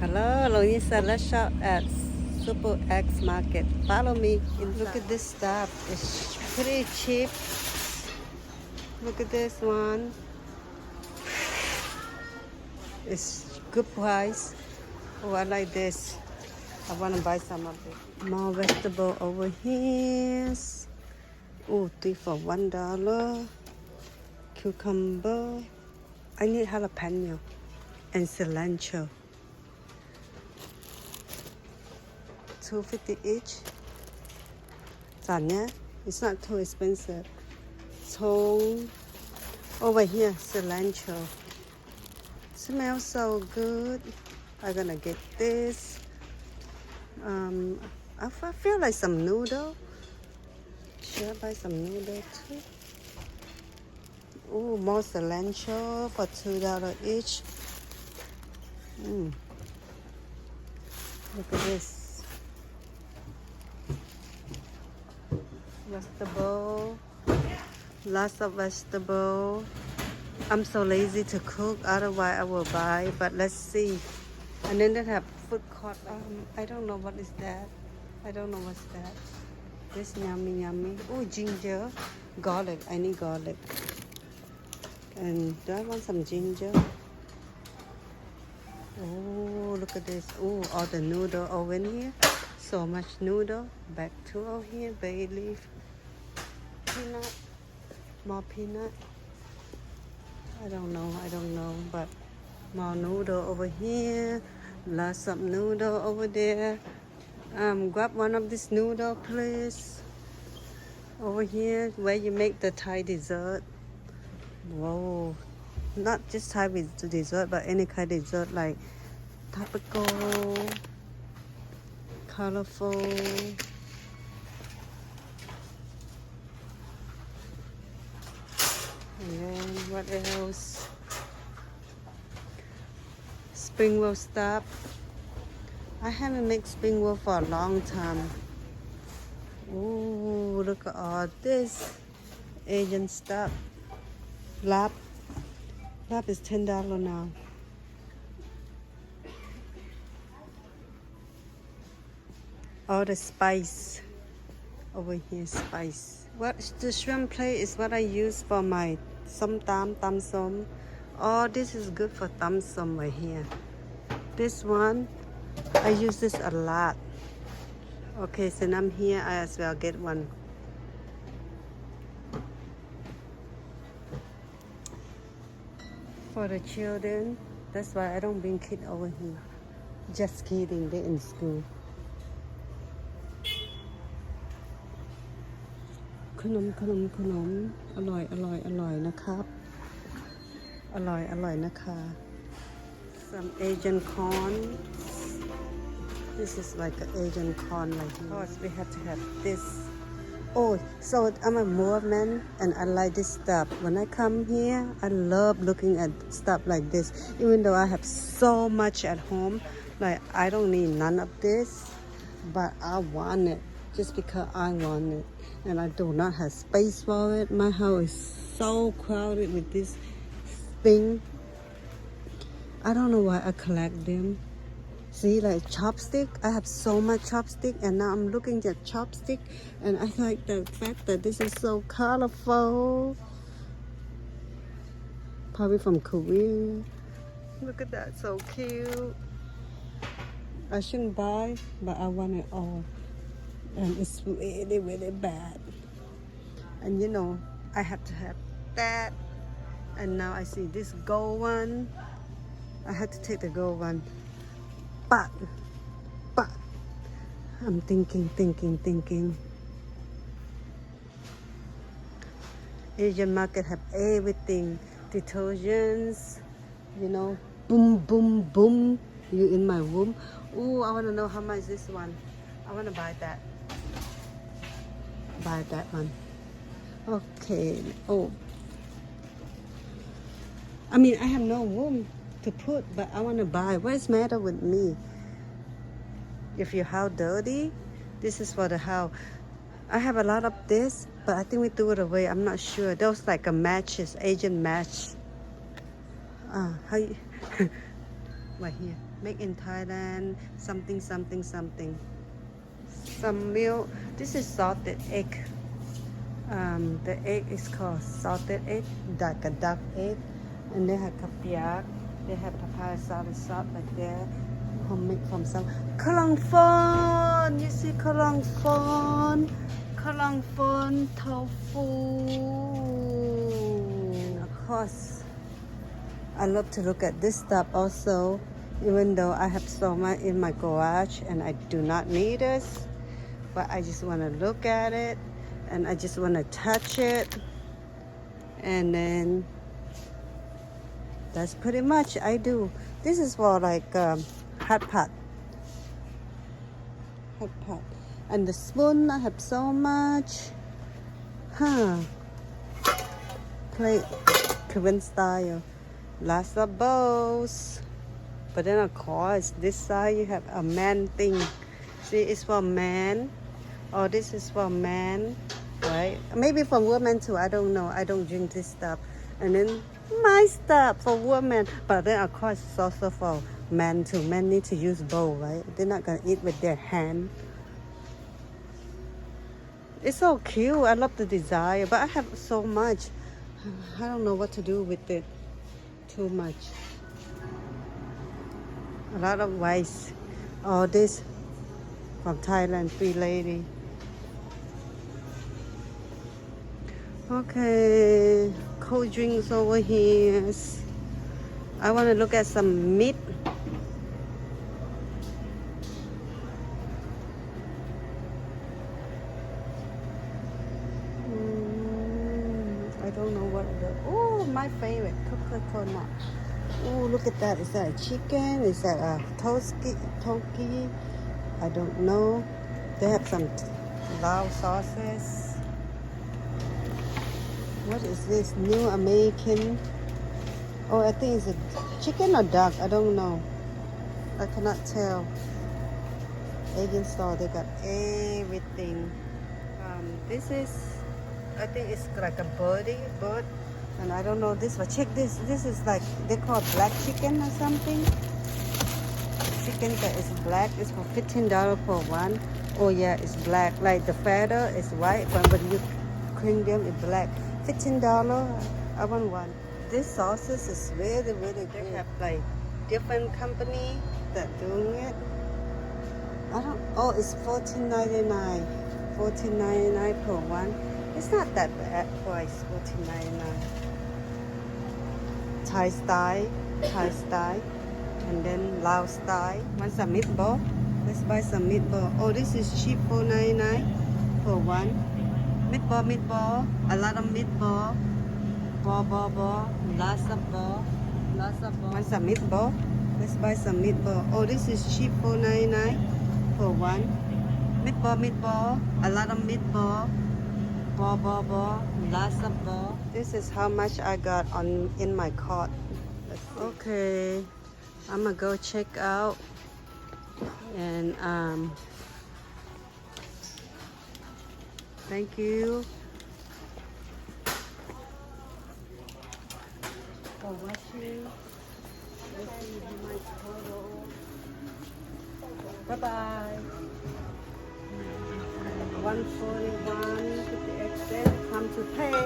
Hello, Lonisa. Let's shop at Super X Market. Follow me. Look at this stuff. It's pretty cheap. Look at this one. It's good price. Oh, I like this. I want to buy some of it. More vegetable over here. Oh, 3 for $1. Cucumber. I need jalapeno and cilantro. $2.50 each. It's not too expensive. Tong. Over here, cilantro. Smells so good. I'm gonna get this. I feel like some noodle. Should I buy some noodle too? Oh, more cilantro for $2 each. Look at this. Vegetable. Lots of vegetable. I'm so lazy to cook, otherwise I will buy, but let's see. And then they have food court. I don't know what is that. I don't know what's that. This yummy. Oh, ginger. Garlic. I need garlic. And do I want some ginger? Oh, look at this. Oh, all the noodle over in here. So much noodle. Back to over here. Bay leaf. Peanut. More peanut. I don't know, but more noodle over here. Lots of noodle over there. Grab one of this noodle, please. Over here, where you make the Thai dessert. Whoa, not just Thai dessert, but any kind of dessert like tropical, colorful. And then what else? Spring roll stuff. I haven't made spring roll for a long time. Ooh, look at all this Asian stuff. Lap is $10 now. All the spice over here, spice. What the shrimp plate is what I use for my tam som. Oh, this is good for tam som right here. This one, I use this a lot. Okay, since I'm here, I as well get one. For the children, that's why I don't bring kids over here. Just kidding, they're in school. ขนมอร่อยนะครับอร่อยนะคะ some Asian corn. This is like an Asian corn like here. Of course we have to have this. Oh, so I'm a Mormon and I like this stuff. When I come here, I love looking at stuff like this. Even though I have so much at home, like I don't need none of this, but I want it just because I want it. And I do not have space for it. My house is so crowded with this thing. I don't know why I collect them. See, like chopstick. I have so much chopstick, and now I'm looking at chopstick, and I like the fact that this is so colorful. Probably from Korea. Look at that, so cute. I shouldn't buy, but I want it all. And it's really bad. And you know, I have to have that. And now I see this gold one. I had to take the gold one. But I'm thinking. Asian market have everything. Detergents, you know, boom. You in my room. Ooh, I want to know how much this one. I want to buy that. Buy that one. Okay. Oh, I mean, I have no room to put, but I want to buy. What's the matter with me? If your house dirty, this is for the house. I have a lot of this, but I think we threw it away. I'm not sure. Those like a matches, Asian match. How you right here. Make in Thailand, something, something, something. Some milk. This is salted egg. The egg is called salted egg, like a duck egg. And they have kapiak. They have papaya salad sauce like that. Homemade from some Kalang Fon. You see Kalang Fon. Kalang Fon tofu. Of course, I love to look at this stuff also. Even though I have so much in my garage and I do not need this, but I just want to look at it and I just want to touch it, and then that's pretty much I do. This is for like hot pot, and the spoon I have so much, plate Korean style, lots of bowls. But then of course, this side you have a man thing. See, it's for man. Oh, this is for man, right? Maybe for women too, I don't know. I don't drink this stuff. And then my stuff for women. But then of course, it's also for men too. Men need to use bowl, right? They're not gonna eat with their hand. It's so cute. I love the design, but I have so much. I don't know what to do with it. Too much. A lot of rice. All this from Thailand, free lady. Okay, cold drinks over here. I want to look at some meat. I don't know what the. Oh, my favorite coconut. Oh, look at that. Is that a chicken? Is that a toki? I don't know. They have some Lao sauces. What is this? New American. Oh, I think it's a chicken or duck. I don't know. I cannot tell. Asian store, they got everything. This is, I think it's like a bird. And I don't know this, but check this. This is like, they call it black chicken or something. Chicken that is black is for $15 for one. Oh yeah, it's black. Like the feather is white, but when you clean them, it's black. $15. I want one. This sauces is really, really good. They have like different company that doing it. Oh, it's $14.99. $14.99 per one. It's not that bad price, $14.99. Thai style, and then Lao style. Want some meatball? Let's buy some meatball. Oh, this is cheap, $4.99 for one. Meatball. A lot of meatball. Ball. Lots of ball. Want some meatball? Let's buy some meatball. Oh, this is cheap, $4.99 for one. Meatball. A lot of meatball. Ball. Lots of ball. This is how much I got in my cart. Okay, I'm gonna go check out and thank you for watching. Let's see my total. Bye. 141 50 cents. Time to pay.